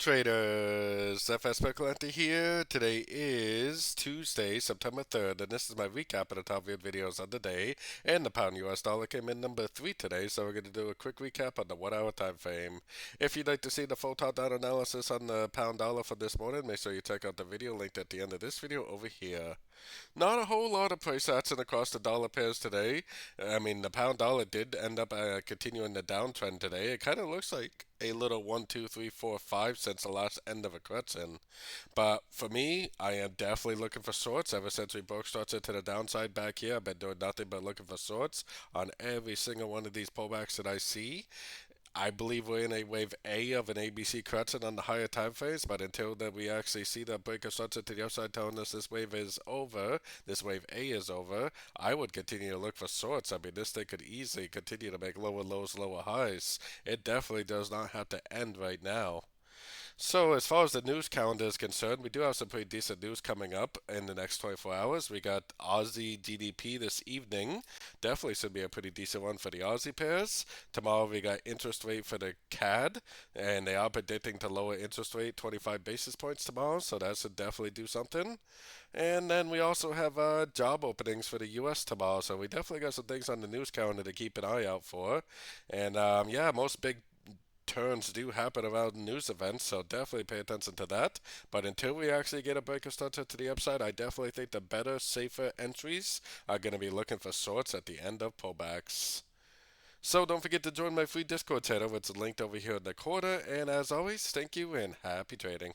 Traders, FX Pip Collector here. Today is Tuesday, September 3rd, and this is my recap of the top viewed videos of the day. And the pound US dollar came in number 3 today, so we're going to do a quick recap on the 1 hour time frame. If you'd like to see the full top down analysis on the pound dollar for this morning, make sure you check out the video linked at the end of this video over here. Not a whole lot of price action across the dollar pairs today. I mean, the pound dollar did end up continuing the downtrend today. It kind of looks like a little 1, 2, 3, 4, 5 since the last end of a correction. But for me, I am definitely looking for shorts. Ever since we broke structure to the downside back here, I've been doing nothing but looking for shorts on every single one of these pullbacks that I see. I believe we're in a wave A of an ABC correction on the higher time frames, but until that we actually see that break of structure to the upside telling us this wave is over, this wave A is over, I would continue to look for shorts. I mean, this thing could easily continue to make lower lows, lower highs. It definitely does not have to end right now. So, as far as the news calendar is concerned, we do have some pretty decent news coming up in the next 24 hours. We got Aussie GDP this evening. Definitely should be a pretty decent one for the Aussie pairs. Tomorrow we got interest rate for the CAD, and they are predicting to lower interest rate 25 basis points tomorrow, so that should definitely do something. And then we also have job openings for the U.S. tomorrow, so we definitely got some things on the news calendar to keep an eye out for. And yeah, most big turns do happen around news events, so definitely pay attention to that. But until we actually get a break of structure to the upside, I definitely think the better, safer entries are going to be looking for shorts at the end of pullbacks. So don't forget to join my free Discord channel, which is linked over here in the corner. And as always, thank you and happy trading.